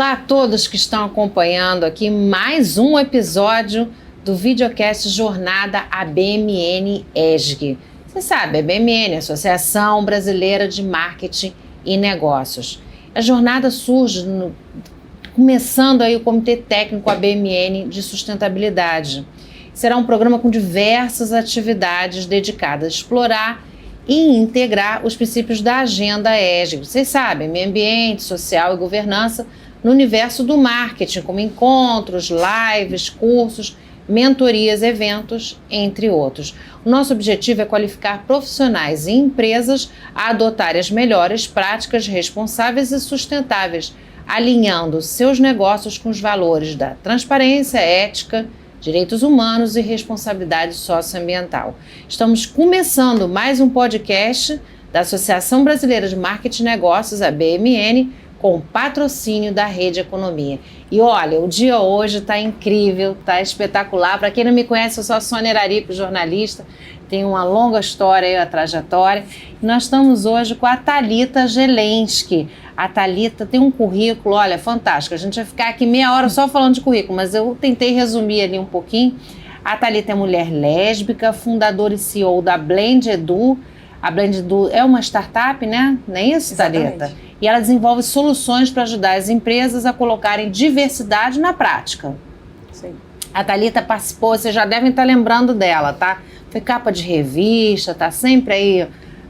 Olá a todos que estão acompanhando aqui mais um episódio do videocast Jornada ABMN ESG. Você sabe, a ABMN, Associação Brasileira de Marketing e Negócios. A jornada surge começando aí o Comitê Técnico ABMN de Sustentabilidade. Será um programa com diversas atividades dedicadas a explorar e integrar os princípios da agenda ESG. Vocês sabem, meio ambiente, social e governança no universo do marketing, como encontros, lives, cursos, mentorias, eventos, entre outros. O nosso objetivo é qualificar profissionais e empresas a adotarem as melhores práticas responsáveis e sustentáveis, alinhando seus negócios com os valores da transparência, ética, direitos humanos e responsabilidade socioambiental. Estamos começando mais um podcast da Associação Brasileira de Marketing e Negócios, a ABMN, com patrocínio da Rede Economia. E olha, o dia hoje está incrível, está espetacular. Para quem não me conhece, eu sou a Sônia Araripe, jornalista, tenho uma longa história e a trajetória. E nós estamos hoje com a Thalita Gelensky. A Thalita tem um currículo, olha, fantástico. A gente vai ficar aqui meia hora só falando de currículo, mas eu tentei resumir ali um pouquinho. A Thalita é mulher lésbica, fundadora e CEO da Blend Edu. A Blend Edu é uma startup, né? Não é isso, Thalita? E ela desenvolve soluções para ajudar as empresas a colocarem diversidade na prática. Sim. A Thalita participou, vocês já devem estar lembrando dela, tá? Foi capa de revista, tá sempre aí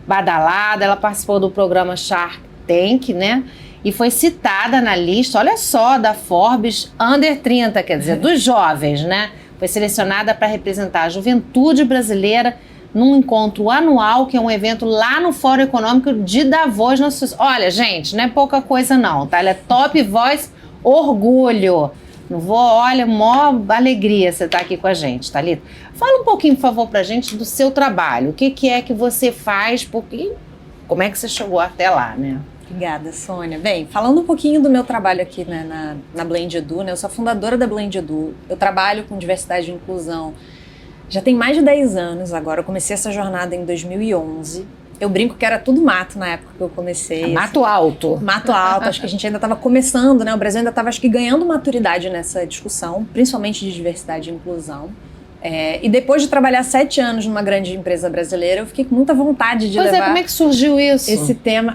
badalada. Ela participou do programa Shark Tank, né? E foi citada na lista, olha só, da Forbes Under 30, quer dizer, dos jovens, né? Foi selecionada para representar a juventude brasileira num encontro anual, que é um evento lá no Fórum Econômico de Davos. Olha, gente, não é pouca coisa não, tá? Ela é top voice, orgulho. Não vou, olha, mó alegria você estar aqui com a gente, Thalita. Fala um pouquinho, por favor, pra gente do seu trabalho. O que é que você faz, como é que você chegou até lá, né? Obrigada, Sônia. Bem, falando um pouquinho do meu trabalho aqui, né, na Blend Edu, né? Eu sou a fundadora da Blend Edu. Eu trabalho com diversidade e inclusão já tem mais de 10 anos agora. Eu comecei essa jornada em 2011. Eu brinco que era tudo mato na época que eu comecei. Mato alto. Mato alto. Acho que a gente ainda estava começando, né? O Brasil ainda estava, acho que, ganhando maturidade nessa discussão, principalmente de diversidade e inclusão. E depois de trabalhar 7 anos numa grande empresa brasileira, eu fiquei com muita vontade de levar... Pois é, como é que surgiu isso? Esse tema.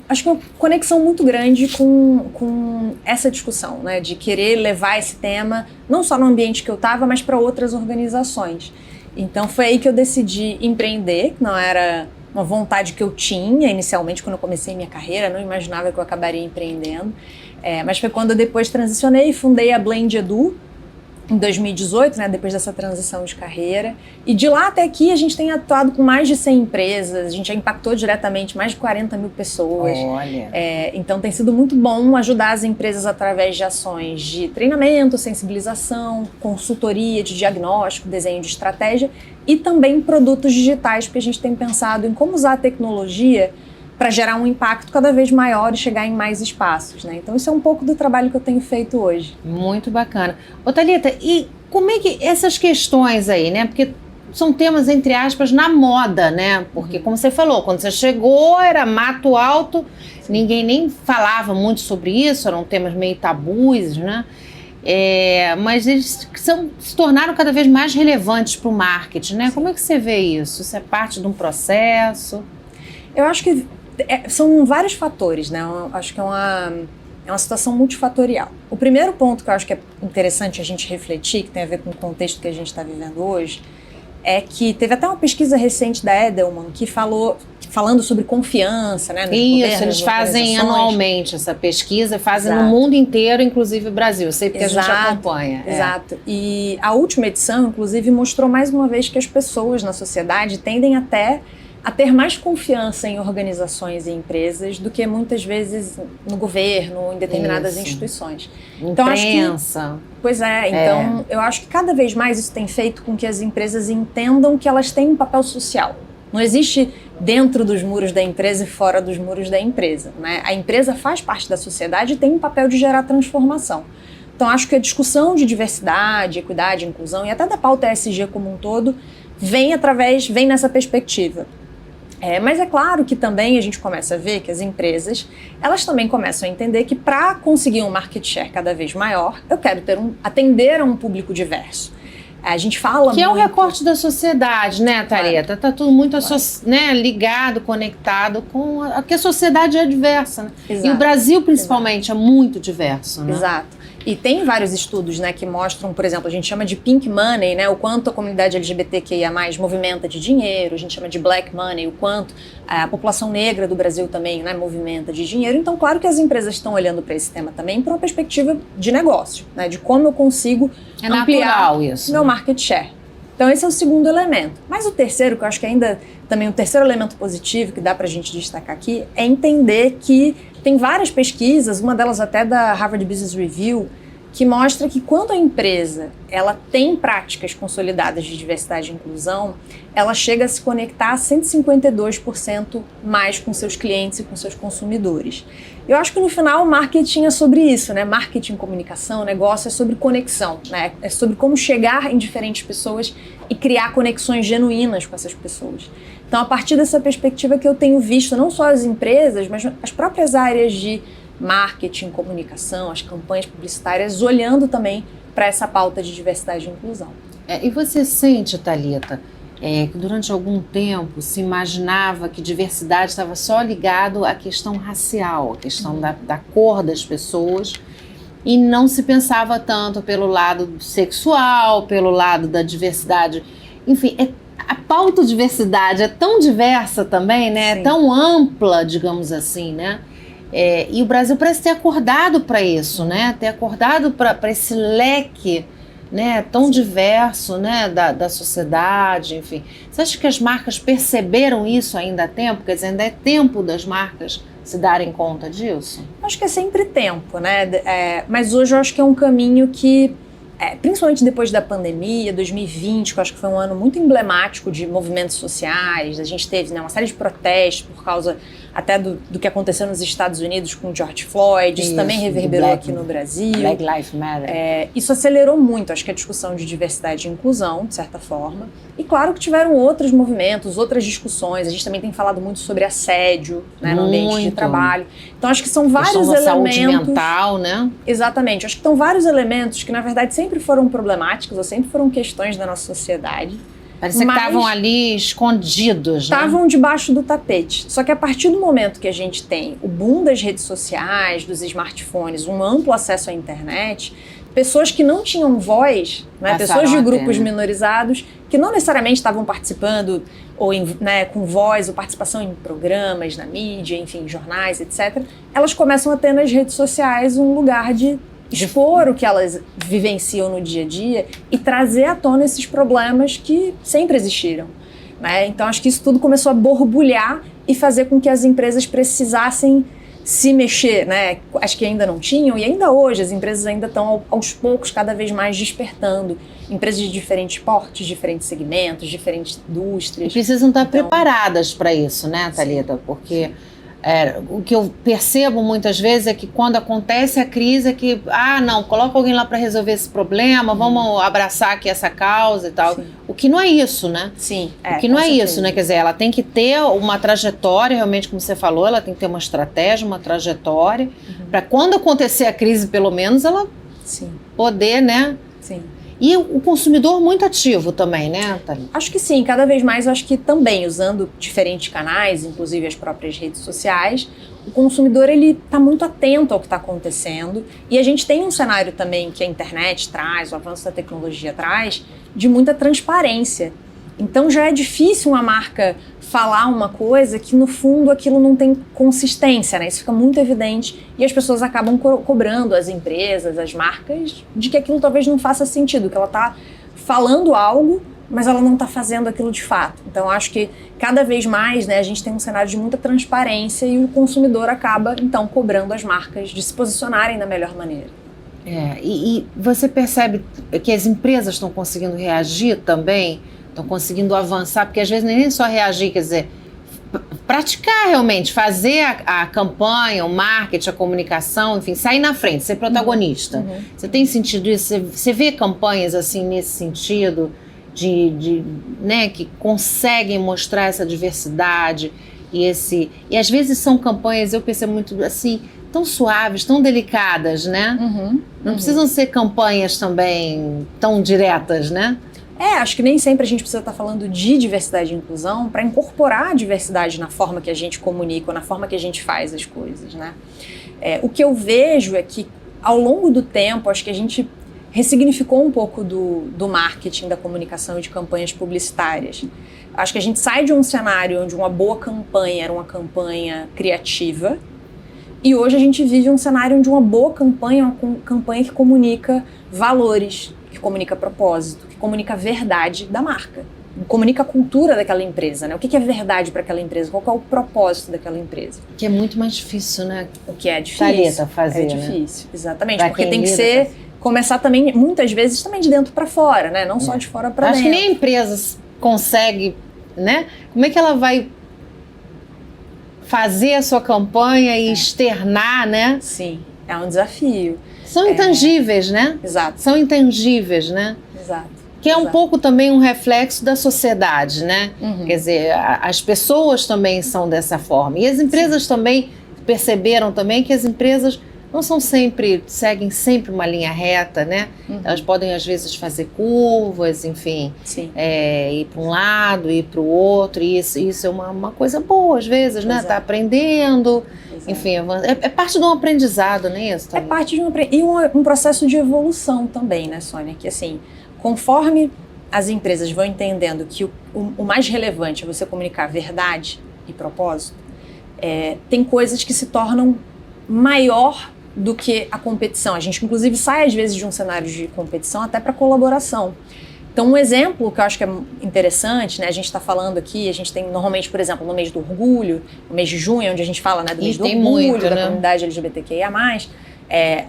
Acho que uma conexão muito grande com essa discussão, né? De querer levar esse tema, não só no ambiente que eu estava, mas para outras organizações. Então foi aí que eu decidi empreender, que não era uma vontade que eu tinha inicialmente quando eu comecei minha carreira, não imaginava que eu acabaria empreendendo. Mas foi quando eu depois transicionei e fundei a Blend Edu, em 2018, né, depois dessa transição de carreira. E de lá até aqui a gente tem atuado com mais de 100 empresas, a gente já impactou diretamente mais de 40 mil pessoas. Olha. Então tem sido muito bom ajudar as empresas através de ações de treinamento, sensibilização, consultoria de diagnóstico, desenho de estratégia e também produtos digitais, porque a gente tem pensado em como usar a tecnologia para gerar um impacto cada vez maior e chegar em mais espaços, né? Então isso é um pouco do trabalho que eu tenho feito hoje. Muito bacana. Ô Thalita, e como é que essas questões aí, né? Porque são temas, entre aspas, na moda, né? Porque, como você falou, quando você chegou era mato alto, ninguém nem falava muito sobre isso, eram temas meio tabus, né? Mas eles se tornaram cada vez mais relevantes para o marketing, né? Como é que você vê isso? Isso é parte de um processo? Eu acho que são vários fatores, né? Eu acho que é uma situação multifatorial. O primeiro ponto que eu acho que é interessante a gente refletir, que tem a ver com o contexto que a gente está vivendo hoje, é que teve até uma pesquisa recente da Edelman que falando sobre confiança, né? Isso, eles fazem anualmente essa pesquisa, fazem no mundo inteiro, inclusive o Brasil. Eu sei porque a gente acompanha. Exato. E a última edição, inclusive, mostrou mais uma vez que as pessoas na sociedade tendem até a ter mais confiança em organizações e empresas do que muitas vezes no governo, em determinadas instituições. Então, imprensa. Pois é, então eu acho que cada vez mais isso tem feito com que as empresas entendam que elas têm um papel social. Não existe dentro dos muros da empresa e fora dos muros da empresa, né? A empresa faz parte da sociedade e tem um papel de gerar transformação. Então acho que a discussão de diversidade, equidade, inclusão e até da pauta ESG como um todo vem nessa perspectiva. Mas é claro que também a gente começa a ver que as empresas, elas também começam a entender que para conseguir um market share cada vez maior, eu quero atender a um público diverso. A gente fala que muito... é o recorte da sociedade, né, Thalita? Tá tudo muito né, ligado, conectado com que a sociedade é diversa, né? E o Brasil, principalmente, é muito diverso, né? Exato. E tem vários estudos, né, que mostram, por exemplo, a gente chama de pink money, né, o quanto a comunidade LGBTQIA+ movimenta de dinheiro, a gente chama de black money, o quanto a população negra do Brasil também, né, movimenta de dinheiro. Então, claro que as empresas estão olhando para esse tema também para uma perspectiva de negócio, né, de como eu consigo ampliar meu market share. Então, esse é o segundo elemento. Mas o terceiro, que eu acho que ainda também o terceiro elemento positivo que dá para a gente destacar aqui, é entender que tem várias pesquisas, uma delas até da Harvard Business Review, que mostra que quando a empresa ela tem práticas consolidadas de diversidade e inclusão, ela chega a se conectar 152% mais com seus clientes e com seus consumidores. Eu acho que no final o marketing é sobre isso, né? Marketing, comunicação, negócio é sobre conexão, né? É sobre como chegar em diferentes pessoas e criar conexões genuínas com essas pessoas. Então, a partir dessa perspectiva que eu tenho visto não só as empresas, mas as próprias áreas de marketing, comunicação, as campanhas publicitárias, olhando também para essa pauta de diversidade e inclusão. E você sente, Thalita, que durante algum tempo se imaginava que diversidade estava só ligado à questão racial, à questão da cor das pessoas, e não se pensava tanto pelo lado sexual, pelo lado da diversidade. Enfim, a pauta diversidade é tão diversa também, né? É tão ampla, digamos assim, né? E o Brasil parece ter acordado para isso, né? Ter acordado para esse leque, né, tão diverso, né, da sociedade, enfim. Você acha que as marcas perceberam isso ainda há tempo? Quer dizer, ainda é tempo das marcas se darem conta disso? Acho que é sempre tempo, né? Mas hoje eu acho que é um caminho que, principalmente depois da pandemia, 2020, que eu acho que foi um ano muito emblemático de movimentos sociais, a gente teve, né, uma série de protestos por causa até do que aconteceu nos Estados Unidos com o George Floyd, isso também reverberou aqui no Brasil. Black Lives Matter. Isso acelerou muito, acho que a discussão de diversidade e inclusão, de certa forma. E claro que tiveram outros movimentos, outras discussões, a gente também tem falado muito sobre assédio, né, no ambiente de trabalho. Então acho que são vários elementos... saúde mental, né? Exatamente, acho que são vários elementos que na verdade sempre foram problemáticos, ou sempre foram questões da nossa sociedade. Parecia que estavam ali escondidos, né? Estavam debaixo do tapete. Só que a partir do momento que a gente tem o boom das redes sociais, dos smartphones, um amplo acesso à internet, pessoas que não tinham voz, né, pessoas de grupos minorizados, que não necessariamente estavam participando ou com voz ou participação em programas, na mídia, enfim, jornais, etc., elas começam a ter nas redes sociais um lugar de expor o que elas vivenciam no dia a dia e trazer à tona esses problemas que sempre existiram, né? Então acho que isso tudo começou a borbulhar e fazer com que as empresas precisassem se mexer, né? Acho que ainda não tinham, e ainda hoje as empresas ainda estão aos poucos cada vez mais despertando. Empresas de diferentes portes, diferentes segmentos, diferentes indústrias. E precisam estar preparadas para isso, né, Thalita? Porque o que eu percebo muitas vezes é que quando acontece a crise é que, não, coloca alguém lá para resolver esse problema, vamos abraçar aqui essa causa e tal. Sim. O que não é isso, né? Sim. O que não é isso, né? Quer dizer, ela tem que ter uma trajetória, realmente, como você falou, ela tem que ter uma estratégia, uma trajetória, para quando acontecer a crise, pelo menos, ela poder, né? Sim. E o consumidor muito ativo também, né, Thalita? Acho que sim, cada vez mais eu acho que também, usando diferentes canais, inclusive as próprias redes sociais, o consumidor ele está muito atento ao que está acontecendo, e a gente tem um cenário também que a internet traz, o avanço da tecnologia traz, de muita transparência. Então já é difícil uma marca falar uma coisa que no fundo aquilo não tem consistência, né? Isso fica muito evidente e as pessoas acabam cobrando as empresas, as marcas, de que aquilo talvez não faça sentido, que ela está falando algo, mas ela não está fazendo aquilo de fato. Então acho que cada vez mais, né, a gente tem um cenário de muita transparência e o consumidor acaba então cobrando as marcas de se posicionarem da melhor maneira. E você percebe que as empresas estão conseguindo reagir também? Estão conseguindo avançar, porque às vezes nem só reagir, quer dizer, praticar realmente, fazer a campanha, o marketing, a comunicação, enfim, sair na frente, ser protagonista. Você tem sentido isso? Você vê campanhas assim nesse sentido? né, que conseguem mostrar essa diversidade e às vezes são campanhas, eu percebo muito assim, tão suaves, tão delicadas, né? Não precisam ser campanhas também tão diretas, né? Acho que nem sempre a gente precisa estar falando de diversidade e inclusão para incorporar a diversidade na forma que a gente comunica ou na forma que a gente faz as coisas, né? O que eu vejo é que, ao longo do tempo, acho que a gente ressignificou um pouco do marketing, da comunicação e de campanhas publicitárias. Acho que a gente sai de um cenário onde uma boa campanha era uma campanha criativa e hoje a gente vive um cenário onde uma boa campanha é uma campanha que comunica valores, que comunica propósito, que comunica a verdade da marca, comunica a cultura daquela empresa, né? O que é verdade para aquela empresa, qual é o propósito daquela empresa. Que é muito mais difícil, né? O que é difícil. Thalita, fazer, é difícil, né? Exatamente, pra porque tem que ser, começar também, muitas vezes, também de dentro para fora, né? Não só de fora para dentro. Acho que nem a empresa consegue, né? Como é que ela vai fazer a sua campanha e externar, né? Sim, é um desafio. São intangíveis, né? Exato. São intangíveis, né? Exato. Que é um pouco também um reflexo da sociedade, né? Quer dizer, as pessoas também são dessa forma. E as empresas também perceberam também que as empresas não são seguem sempre uma linha reta, né? Elas podem, às vezes, fazer curvas, enfim, ir para um lado, ir para o outro, e isso é uma coisa boa, às vezes, né? Tá aprendendo, enfim, é parte de um aprendizado, não é isso? É parte de um processo de evolução também, né, Sônia? Que, assim, conforme as empresas vão entendendo que o mais relevante é você comunicar verdade e propósito, tem coisas que se tornam maior do que a competição. A gente, inclusive, sai às vezes de um cenário de competição até para colaboração. Então, um exemplo que eu acho que é interessante, né? A gente está falando aqui, a gente tem normalmente, por exemplo, no mês do orgulho, no mês de junho, onde a gente fala, né, do mês do orgulho, muito, da comunidade LGBTQIA+.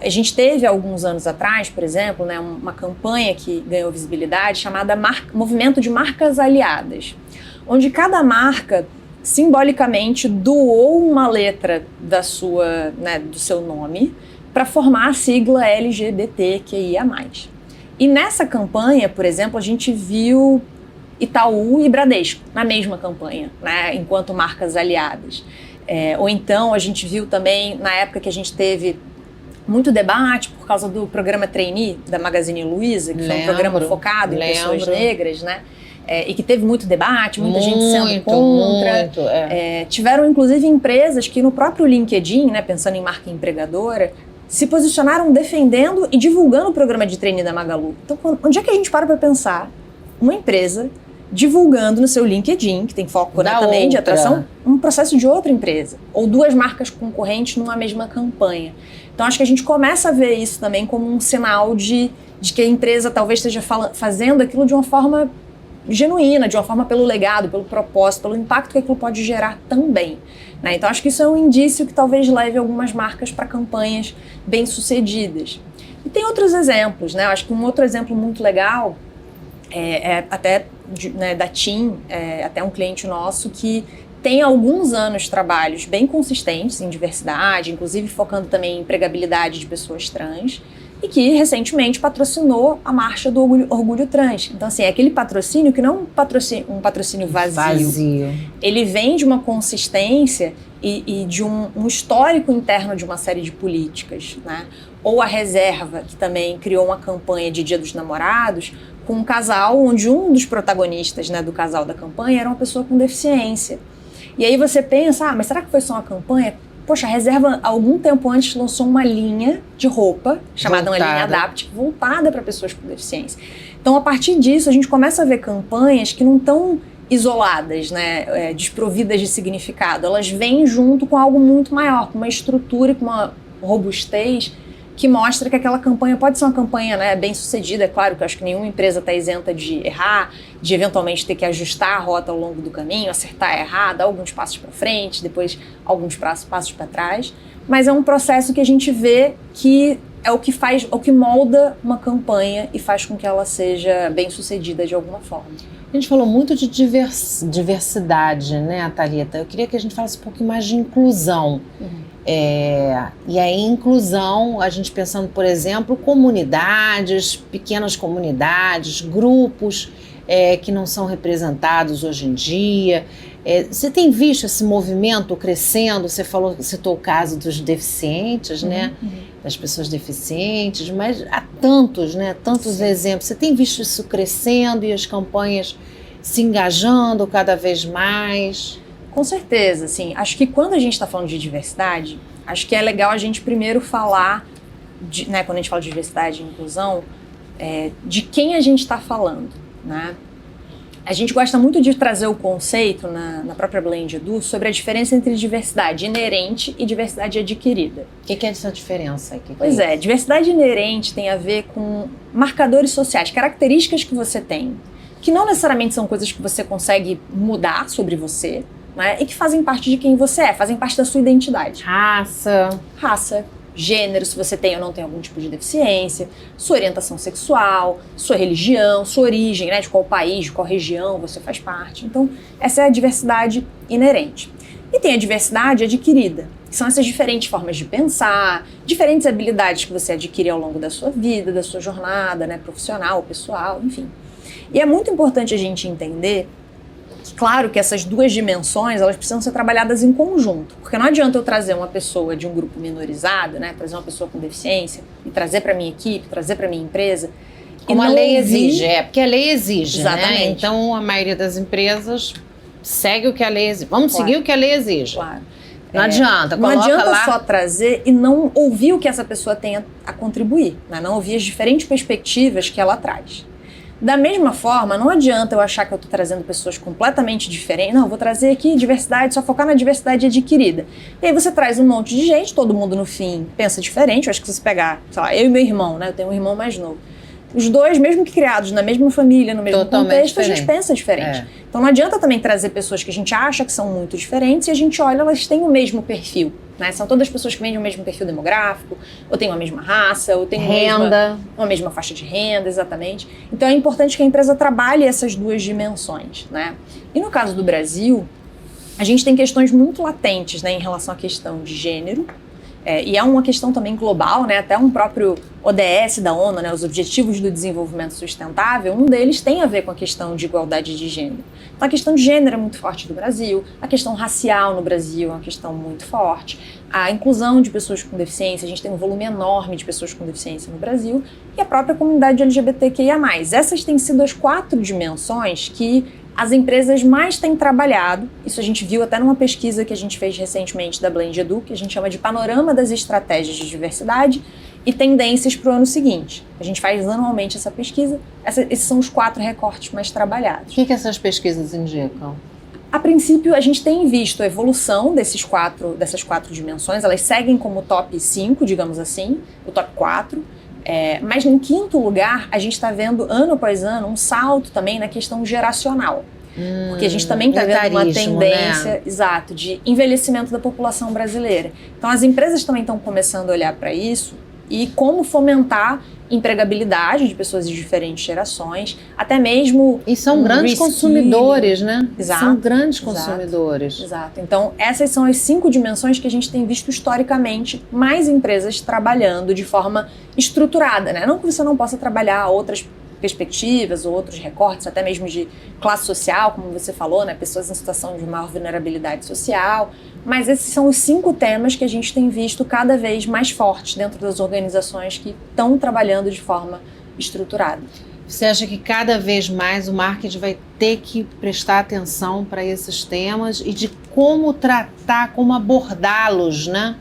A gente teve, alguns anos atrás, por exemplo, né, uma campanha que ganhou visibilidade chamada Movimento de Marcas Aliadas, onde cada marca simbolicamente doou uma letra do seu nome para formar a sigla LGBTQIA+. E nessa campanha, por exemplo, a gente viu Itaú e Bradesco na mesma campanha, né, enquanto marcas aliadas. Ou então a gente viu também, na época que a gente teve muito debate por causa do programa Trainee da Magazine Luiza, que foi um programa focado em pessoas negras, né? E que teve muito debate, muita gente sendo contra. Tiveram, inclusive, empresas que no próprio LinkedIn, né, pensando em marca empregadora, se posicionaram defendendo e divulgando o programa de trainee da Magalu. Então, onde é que a gente para pensar uma empresa divulgando no seu LinkedIn, que tem foco, né, também de atração, um processo de outra empresa, ou duas marcas concorrentes numa mesma campanha? Então, acho que a gente começa a ver isso também como um sinal de que a empresa talvez esteja fazendo aquilo de uma forma genuína, de uma forma pelo legado, pelo propósito, pelo impacto que aquilo pode gerar também, né? Então, acho que isso é um indício que talvez leve algumas marcas para campanhas bem-sucedidas. E tem outros exemplos, né? Eu acho que um outro exemplo muito legal até da TIM, até um cliente nosso que tem há alguns anos trabalhos bem consistentes em diversidade, inclusive focando também em empregabilidade de pessoas trans, e que recentemente patrocinou a marcha do Orgulho Trans. Então, assim, é aquele patrocínio que não é um patrocínio vazio. Ele vem de uma consistência e de um histórico interno de uma série de políticas, né? Ou a Reserva, que também criou uma campanha de Dia dos Namorados, com um casal onde um dos protagonistas, né, do casal da campanha era uma pessoa com deficiência. E aí você pensa, mas será que foi só uma campanha? Poxa, a Reserva, algum tempo antes, lançou uma linha de roupa, chamada uma linha Adapt, voltada para pessoas com deficiência. Então, a partir disso, a gente começa a ver campanhas que não estão isoladas, né, desprovidas de significado. Elas vêm junto com algo muito maior, com uma estrutura e com uma robustez que mostra que aquela campanha pode ser uma campanha, né, bem sucedida. É claro que eu acho que nenhuma empresa está isenta de errar, de eventualmente ter que ajustar a rota ao longo do caminho, acertar, errar, dar alguns passos para frente, depois alguns passos para trás. Mas é um processo que a gente vê que é o que molda uma campanha e faz com que ela seja bem sucedida de alguma forma. A gente falou muito de diversidade, né, Thalita? Eu queria que a gente falasse um pouquinho mais de inclusão. E aí, inclusão, a gente pensando, por exemplo, comunidades, pequenas comunidades, grupos que não são representados hoje em dia. Você tem visto esse movimento crescendo? Você citou o caso dos deficientes, né? Das pessoas deficientes, mas há tantos, né? Tantos exemplos. Você tem visto isso crescendo e as campanhas se engajando cada vez mais? Com certeza, assim. Acho que quando a gente está falando de diversidade, acho que é legal a gente primeiro falar, né, quando a gente fala de diversidade e inclusão, de quem a gente está falando, né? A gente gosta muito de trazer o conceito na própria Blend Edu sobre a diferença entre diversidade inerente e diversidade adquirida. O que é essa diferença? Pois é, diversidade inerente tem a ver com marcadores sociais, características que você tem, que não necessariamente são coisas que você consegue mudar sobre você, né, e que fazem parte de quem você é, fazem parte da sua identidade. Raça, gênero, se você tem ou não tem algum tipo de deficiência, sua orientação sexual, sua religião, sua origem, né, de qual país, de qual região você faz parte. Então, essa é a diversidade inerente. E tem a diversidade adquirida, que são essas diferentes formas de pensar, diferentes habilidades que você adquire ao longo da sua vida, da sua jornada, né, profissional, pessoal, enfim. E é muito importante a gente entender que, claro, que essas duas dimensões, elas precisam ser trabalhadas em conjunto, porque não adianta eu trazer uma pessoa de um grupo minorizado, né, trazer uma pessoa com deficiência e trazer para minha equipe, trazer para minha empresa. Como a lei exige, porque a lei exige, exatamente, né? Então a maioria das empresas segue o que a lei exige. Vamos seguir o que a lei exige. Claro. Não adianta. Não adianta só trazer e não ouvir o que essa pessoa tem a contribuir, né? Não ouvir as diferentes perspectivas que ela traz. Da mesma forma, não adianta eu achar que eu estou trazendo pessoas completamente diferentes. Não, eu vou trazer aqui diversidade, só focar na diversidade adquirida. E aí você traz um monte de gente, todo mundo no fim pensa diferente. Eu acho que se você pegar, sei lá, eu e meu irmão, né? Eu tenho um irmão mais novo. Os dois, mesmo que criados na mesma família, no mesmo contexto, a gente pensa diferente. Então não adianta também trazer pessoas que a gente acha que são muito diferentes e a gente olha, elas têm o mesmo perfil, né? São todas pessoas que vêm de um mesmo perfil demográfico, ou têm uma mesma raça, ou têm uma mesma faixa de renda, exatamente. Então é importante que a empresa trabalhe essas duas dimensões, né? E no caso do Brasil, a gente tem questões muito latentes, né, em relação à questão de gênero. E é uma questão também global, né? Até um próprio ODS da ONU, né? Os Objetivos do Desenvolvimento Sustentável, um deles tem a ver com a questão de igualdade de gênero. Então a questão de gênero é muito forte no Brasil, a questão racial no Brasil é uma questão muito forte, a inclusão de pessoas com deficiência, a gente tem um volume enorme de pessoas com deficiência no Brasil, e a própria comunidade LGBTQIA+. Essas têm sido as 4 dimensões que as empresas mais têm trabalhado. Isso a gente viu até numa pesquisa que a gente fez recentemente da Blend Edu, que a gente chama de Panorama das Estratégias de Diversidade e Tendências para o ano seguinte. A gente faz anualmente essa pesquisa. Esses são os 4 recortes mais trabalhados. O que essas pesquisas indicam? A princípio, a gente tem visto a evolução dessas 4 dimensões. Elas seguem como top 5, digamos assim, o top 4. Mas em 5º lugar, a gente está vendo ano após ano um salto também na questão geracional. Porque a gente também está vendo uma tendência, né? Exato, de envelhecimento da população brasileira. Então as empresas também estão começando a olhar para isso e como fomentar empregabilidade de pessoas de diferentes gerações, até mesmo... E são grandes consumidores, né? Exato. São grandes consumidores. Exato. Então, essas são as 5 dimensões que a gente tem visto historicamente mais empresas trabalhando de forma estruturada, né? Não que você não possa trabalhar outras perspectivas ou outros recortes, até mesmo de classe social, como você falou, né? Pessoas em situação de maior vulnerabilidade social. Mas esses são os 5 temas que a gente tem visto cada vez mais fortes dentro das organizações que estão trabalhando de forma estruturada. Você acha que cada vez mais o marketing vai ter que prestar atenção para esses temas e de como tratar, como abordá-los, né?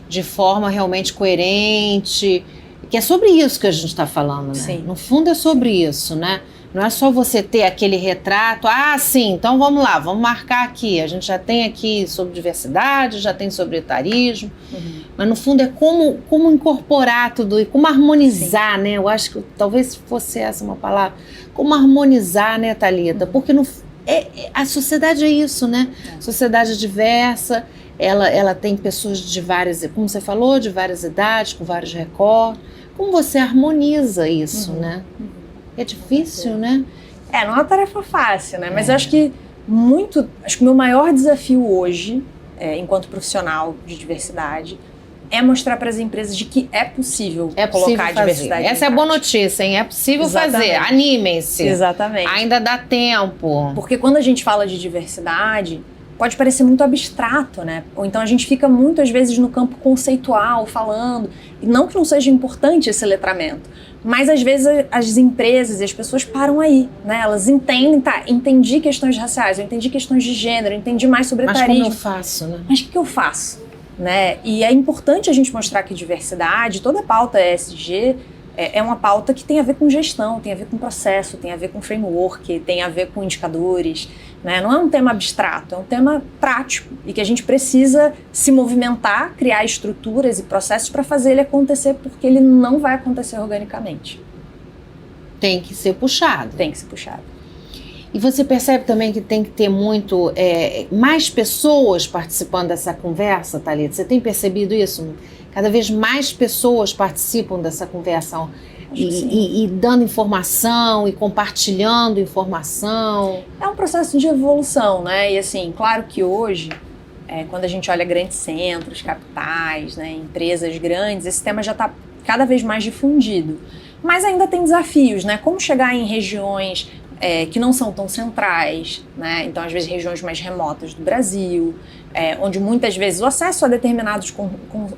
De forma realmente coerente, que é sobre isso que a gente está falando, né? Sim. No fundo é sobre isso, né? Não é só você ter aquele retrato, sim, então vamos lá, vamos marcar aqui. A gente já tem aqui sobre diversidade, já tem sobre etarismo, mas no fundo é como incorporar tudo e como harmonizar, sim, né? Eu acho que talvez fosse essa uma palavra, como harmonizar, né, Thalita? Porque a sociedade é isso, né? Sociedade diversa, ela tem pessoas de várias, como você falou, de várias idades, com vários recortes. Como você harmoniza isso, né? É difícil, né? Não é uma tarefa fácil, né? Mas eu acho que o meu maior desafio hoje, enquanto profissional de diversidade, é mostrar para as empresas de que é possível colocar a diversidade. Essa é a boa notícia, hein? É possível fazer. Animem-se. Exatamente. Ainda dá tempo. Porque quando a gente fala de diversidade, pode parecer muito abstrato, né? Ou então a gente fica muito, às vezes, no campo conceitual, falando. E não que não seja importante esse letramento, mas às vezes as empresas e as pessoas param aí, né? Elas entendem, entendi questões raciais, eu entendi questões de gênero, eu entendi mais sobre etarismo. Mas como eu faço, né? Mas o que eu faço? Né? E é importante a gente mostrar que diversidade, toda a pauta ESG é uma pauta que tem a ver com gestão, tem a ver com processo, tem a ver com framework, tem a ver com indicadores, né? Não é um tema abstrato, é um tema prático e que a gente precisa se movimentar, criar estruturas e processos para fazer ele acontecer, porque ele não vai acontecer organicamente. Tem que ser puxado. Tem que ser puxado. E você percebe também que tem que ter mais pessoas participando dessa conversa, Thalita? Você tem percebido isso? Cada vez mais pessoas participam dessa conversa e dando informação e compartilhando informação. É um processo de evolução, né? E assim, claro que hoje, quando a gente olha grandes centros, capitais, né, empresas grandes, esse tema já está cada vez mais difundido. Mas ainda tem desafios, né? Como chegar em regiões que não são tão centrais, né? Então, às vezes, regiões mais remotas do Brasil, onde muitas vezes o acesso a determinados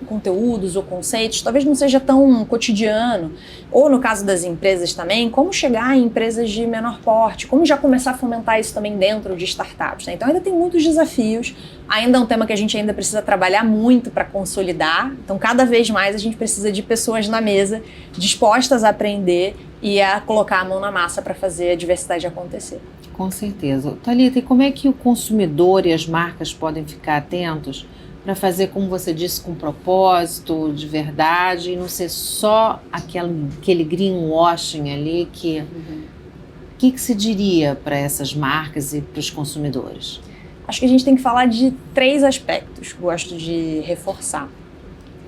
conteúdos ou conceitos talvez não seja tão cotidiano, ou no caso das empresas também, como chegar em empresas de menor porte, como já começar a fomentar isso também dentro de startups, né? Então ainda tem muitos desafios, ainda é um tema que a gente ainda precisa trabalhar muito para consolidar, então cada vez mais a gente precisa de pessoas na mesa dispostas a aprender e a colocar a mão na massa para fazer a diversidade acontecer. Com certeza. Thalita, e como é que o consumidor e as marcas podem ficar atentos para fazer, como você disse, com propósito, de verdade, e não ser só aquele greenwashing ali que... O que se diria para essas marcas e para os consumidores? Acho que a gente tem que falar de 3 aspectos, gosto de reforçar.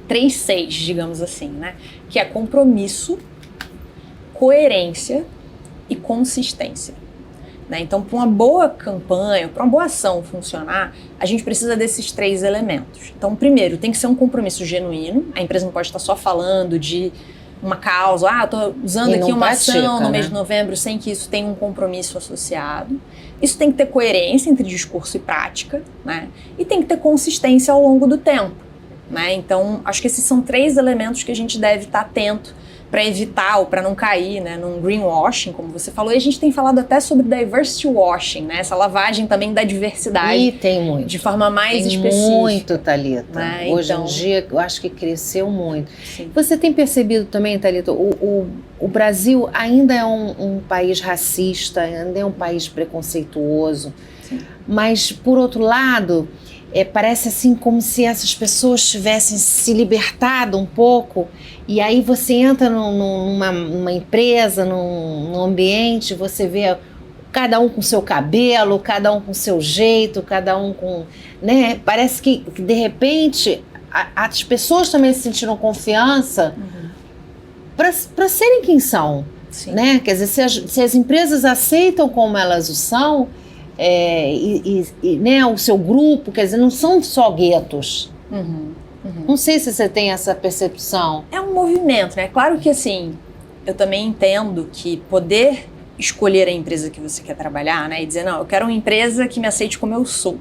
3 Cs, digamos assim, né? Que é compromisso, coerência e consistência. Então, para uma boa campanha, para uma boa ação funcionar, a gente precisa desses 3 elementos. Então, primeiro, tem que ser um compromisso genuíno. A empresa não pode estar só falando de uma causa, eu estou usando aqui uma ação no mês de novembro, sem que isso tenha um compromisso associado. Isso tem que ter coerência entre discurso e prática, né? E tem que ter consistência ao longo do tempo, né? Então, acho que esses são 3 elementos que a gente deve estar atento para evitar ou para não cair, né, num greenwashing, como você falou. E a gente tem falado até sobre diversity washing, né, essa lavagem também da diversidade. E tem muito. De forma mais específica. Tem muito, Thalita. Né? Hoje em dia, eu acho que cresceu muito. Sim. Você tem percebido também, Thalita, o Brasil ainda é um país racista, ainda é um país preconceituoso. Sim. Mas, por outro lado, parece assim como se essas pessoas tivessem se libertado um pouco, e aí você entra numa empresa, num ambiente, você vê cada um com seu cabelo, cada um com seu jeito, cada um com... né? Parece que de repente as pessoas também se sentiram confiança para serem quem são. Sim. Né? Quer dizer, se as empresas aceitam como elas o são, né, o seu grupo, quer dizer, não são só guetos. Não sei se você tem essa percepção. É um movimento, né? Claro que, assim, eu também entendo que poder escolher a empresa que você quer trabalhar, né, e dizer, não, eu quero uma empresa que me aceite como eu sou.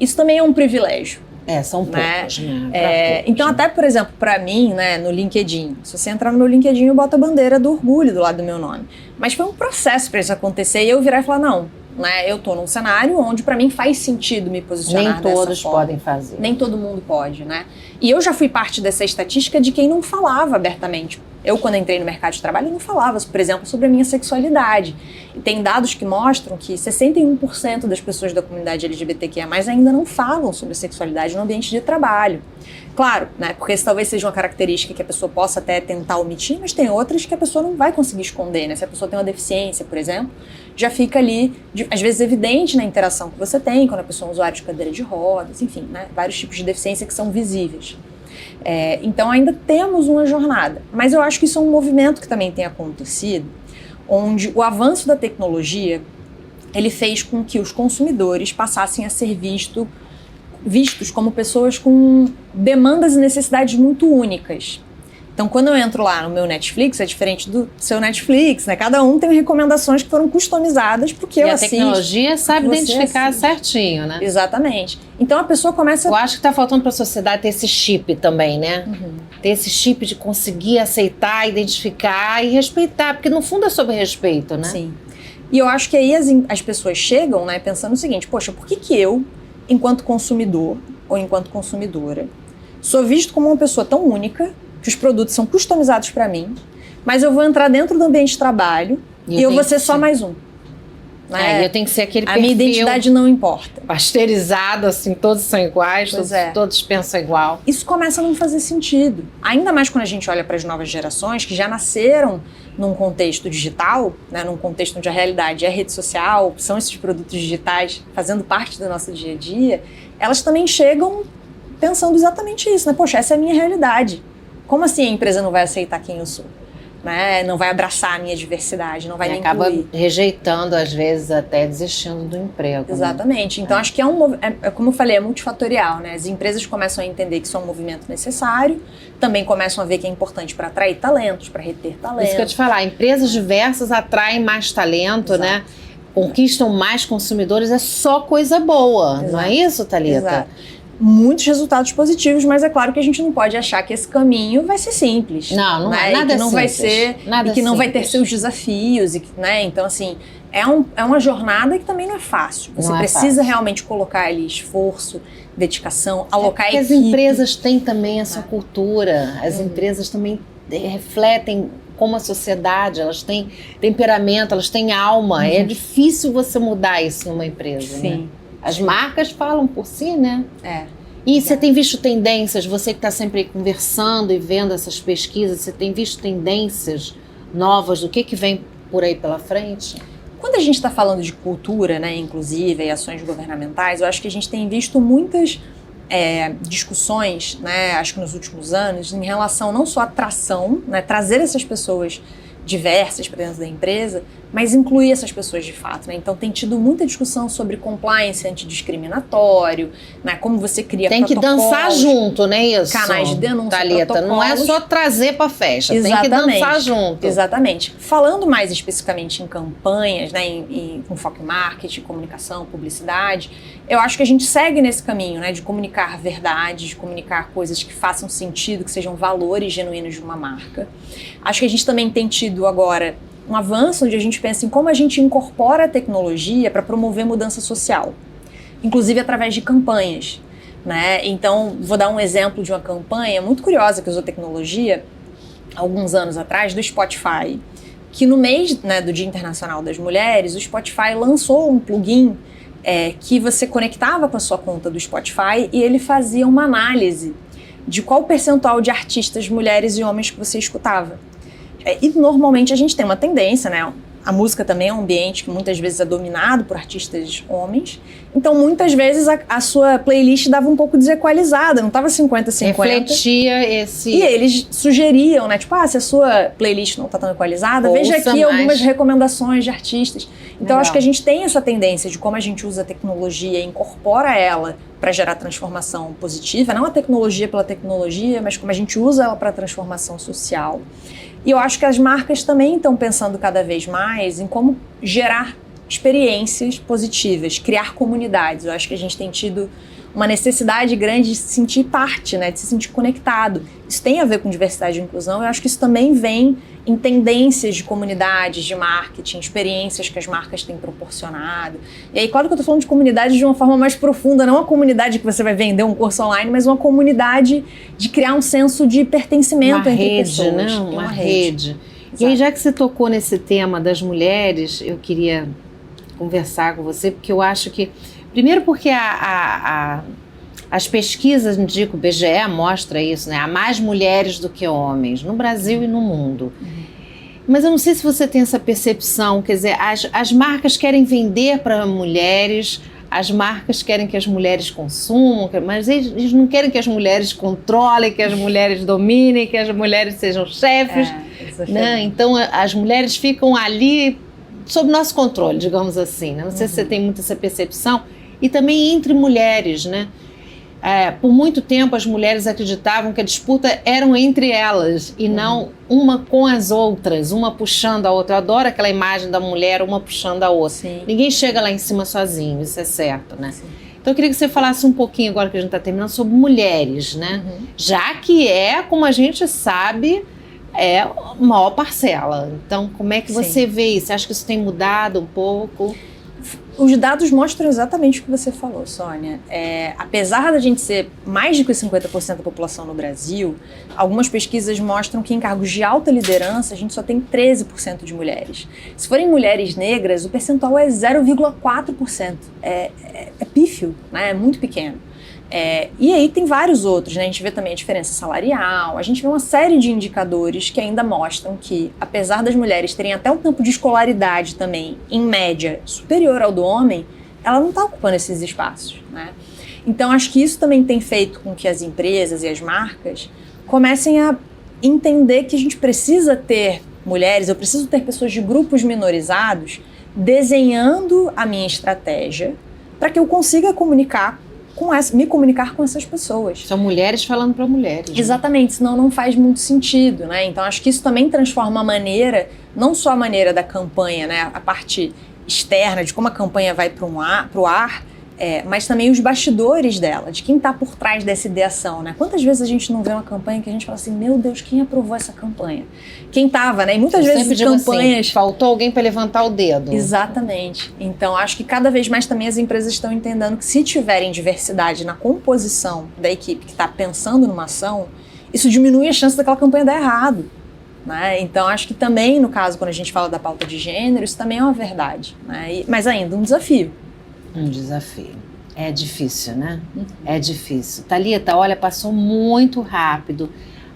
Isso também é um privilégio. São poucos, né? Então, até, por exemplo, para mim, né, no LinkedIn, se você entrar no meu LinkedIn, eu boto a bandeira do orgulho do lado do meu nome. Mas foi um processo para isso acontecer, e eu virar e falar, não, né, eu tô num cenário onde para mim faz sentido me posicionar dessa forma. Nem todos podem fazer. Nem todo mundo pode, né? E eu já fui parte dessa estatística de quem não falava abertamente. Eu, quando entrei no mercado de trabalho, não falava, por exemplo, sobre a minha sexualidade. E tem dados que mostram que 61% das pessoas da comunidade LGBTQIA+, ainda não falam sobre sexualidade no ambiente de trabalho. Claro, né, porque isso talvez seja uma característica que a pessoa possa até tentar omitir, mas tem outras que a pessoa não vai conseguir esconder, né? Se a pessoa tem uma deficiência, por exemplo, já fica ali, às vezes, evidente na interação que você tem, quando a pessoa é um usuário de cadeira de rodas, enfim, né, vários tipos de deficiência que são visíveis. Então ainda temos uma jornada, mas eu acho que isso é um movimento que também tem acontecido, onde o avanço da tecnologia, ele fez com que os consumidores passassem a ser vistos vistos como pessoas com demandas e necessidades muito únicas. Então, quando eu entro lá no meu Netflix, é diferente do seu Netflix, né? Cada um tem recomendações que foram customizadas para o que eu assisto. E a tecnologia sabe identificar certinho, né? Exatamente. Então, a pessoa começa... Eu acho que está faltando para a sociedade ter esse chip também, né? Ter esse chip de conseguir aceitar, identificar e respeitar, porque no fundo é sobre respeito, né? Sim. E eu acho que aí as pessoas chegam, né, pensando o seguinte, poxa, por que eu, enquanto consumidor ou enquanto consumidora, sou visto como uma pessoa tão única, que os produtos são customizados para mim, mas eu vou entrar dentro do ambiente de trabalho e eu vou ser só mais um. Né? Eu tenho que ser aquele perfil... A minha identidade não importa. Pasteurizado, assim, todos são iguais, todos pensam igual. Isso começa a não fazer sentido. Ainda mais quando a gente olha para as novas gerações, que já nasceram num contexto digital, né, num contexto onde a realidade é rede social, são esses produtos digitais fazendo parte do nosso dia a dia, elas também chegam pensando exatamente isso, né? Poxa, essa é a minha realidade. Como assim a empresa não vai aceitar quem eu sou? Né? Não vai abraçar a minha diversidade, não vai me incluir. Acaba rejeitando, às vezes, até desistindo do emprego. Exatamente. Né? Então, acho que como eu falei, é multifatorial. Né? As empresas começam a entender que isso é um movimento necessário, também começam a ver que é importante para atrair talentos, para reter talentos. Isso que eu te falar, empresas diversas atraem mais talento, né? Conquistam mais consumidores, é só coisa boa. Não é isso, Thalita? Exato. Muitos resultados positivos, mas é claro que a gente não pode achar que esse caminho vai ser simples. Não né? é nada e que não simples. Vai ser, nada e que não simples. vai ter seus desafios. Né? Então, assim, é uma jornada que também não é fácil. Você precisa realmente colocar ali esforço, dedicação, alocar equipe. As empresas têm também essa cultura. As empresas também refletem como a sociedade, elas têm temperamento, elas têm alma. É difícil você mudar isso numa empresa. Sim. Né? As marcas falam por si, né? E você tem visto tendências, você que está sempre conversando e vendo essas pesquisas, você tem visto tendências novas do que vem por aí pela frente? Quando a gente está falando de cultura, né, inclusive, e ações governamentais, eu acho que a gente tem visto muitas discussões, né, acho que nos últimos anos, em relação não só à atração, né, trazer essas pessoas diversas para dentro da empresa, mas incluir essas pessoas de fato, né? Então tem tido muita discussão sobre compliance antidiscriminatório, né? Como você cria tem que dançar junto, né? Isso. Canais de denúncia, Thalita, não é só trazer para festa, exatamente, tem que dançar junto. Exatamente. Falando mais especificamente em campanhas, né? Com foco em marketing, comunicação, publicidade, eu acho que a gente segue nesse caminho, né? De comunicar verdade, de comunicar coisas que façam sentido, que sejam valores genuínos de uma marca. Acho que a gente também tem tido agora um avanço onde a gente pensa em como a gente incorpora a tecnologia para promover mudança social, inclusive através de campanhas, né? Então, vou dar um exemplo de uma campanha muito curiosa que usou tecnologia alguns anos atrás, do Spotify, que no mês, né, do Dia Internacional das Mulheres, o Spotify lançou um plugin que você conectava com a sua conta do Spotify e ele fazia uma análise de qual o percentual de artistas mulheres e homens que você escutava. E normalmente a gente tem uma tendência, né? A música também é um ambiente que muitas vezes é dominado por artistas homens. Então, muitas vezes a sua playlist dava um pouco desequalizada, não estava 50-50. Refletia esse... E eles sugeriam, né? Tipo, se a sua playlist não está tão equalizada, veja aqui algumas recomendações de artistas. Então, acho que a gente tem essa tendência de como a gente usa a tecnologia e incorpora ela para gerar transformação positiva. Não a tecnologia pela tecnologia, mas como a gente usa ela para transformação social. E eu acho que as marcas também estão pensando cada vez mais em como gerar experiências positivas, criar comunidades. Eu acho que a gente tem tido uma necessidade grande de se sentir parte, né, de se sentir conectado. Isso tem a ver com diversidade e inclusão. Eu acho que isso também vem em tendências de comunidades, de marketing, experiências que as marcas têm proporcionado. E aí, claro que eu estou falando de comunidade de uma forma mais profunda, não uma comunidade que você vai vender um curso online, mas uma comunidade de criar um senso de pertencimento entre pessoas. Né? Uma rede. E aí, já que você tocou nesse tema das mulheres, eu queria conversar com você, porque eu acho que... Primeiro porque as pesquisas, o BGE mostra isso, né? Há mais mulheres do que homens, no Brasil e no mundo. Mas eu não sei se você tem essa percepção, quer dizer, as marcas querem vender para mulheres, as marcas querem que as mulheres consumam, mas eles não querem que as mulheres controlem, que as mulheres dominem, que as mulheres sejam chefes. Né? Então, as mulheres ficam ali sob nosso controle, digamos assim. Né? Não sei se você tem muito essa percepção. E também entre mulheres, né? Por muito tempo as mulheres acreditavam que a disputa eram entre elas e não uma com as outras, uma puxando a outra. Eu adoro aquela imagem da mulher, uma puxando a outra. Sim. Ninguém chega lá em cima sozinho, isso é certo, né? Sim. Então eu queria que você falasse um pouquinho, agora que a gente está terminando, sobre mulheres, né? Já que como a gente sabe, é a maior parcela. Então, como é que você vê isso? Você acha que isso tem mudado um pouco? Os dados mostram exatamente o que você falou, Sônia. Apesar da gente ser mais de 50% da população no Brasil, algumas pesquisas mostram que em cargos de alta liderança a gente só tem 13% de mulheres. Se forem mulheres negras, o percentual é 0,4%. É pífio, né? É muito pequeno. E aí tem vários outros, né? A gente vê também a diferença salarial, a gente vê uma série de indicadores que ainda mostram que, apesar das mulheres terem até um tempo de escolaridade também, em média, superior ao do homem, ela não está ocupando esses espaços, né? Então acho que isso também tem feito com que as empresas e as marcas comecem a entender que a gente precisa ter mulheres, eu preciso ter pessoas de grupos minorizados desenhando a minha estratégia para que eu consiga me comunicar com essas pessoas. São mulheres falando para mulheres. Exatamente, senão não faz muito sentido, né? Então acho que isso também transforma a maneira, não só a maneira da campanha, né? A parte externa de como a campanha vai para o ar, mas também os bastidores dela, de quem está por trás dessa ideação, né? Quantas vezes a gente não vê uma campanha que a gente fala assim, meu Deus, quem aprovou essa campanha? Quem estava, né? E muitas vezes campanhas... Assim, faltou alguém para levantar o dedo. Exatamente. Então, acho que cada vez mais também as empresas estão entendendo que se tiverem diversidade na composição da equipe que está pensando numa ação, isso diminui a chance daquela campanha dar errado, né? Então, acho que também, no caso, quando a gente fala da pauta de gênero, isso também é uma verdade, né? Mas ainda um desafio. Um desafio. É difícil, né? É difícil. Thalita, olha, passou muito rápido.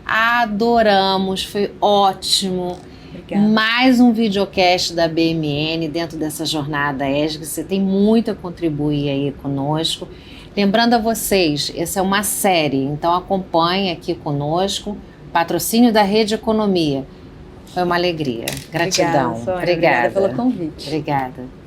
Adoramos, foi ótimo. Obrigada. Mais um videocast da BMN dentro dessa jornada ESG. Você tem muito a contribuir aí conosco. Lembrando a vocês, essa é uma série, então acompanhe aqui conosco. Patrocínio da Rede Economia. Foi uma alegria. Gratidão. Obrigada, Sônia. Obrigada pelo convite. Obrigada.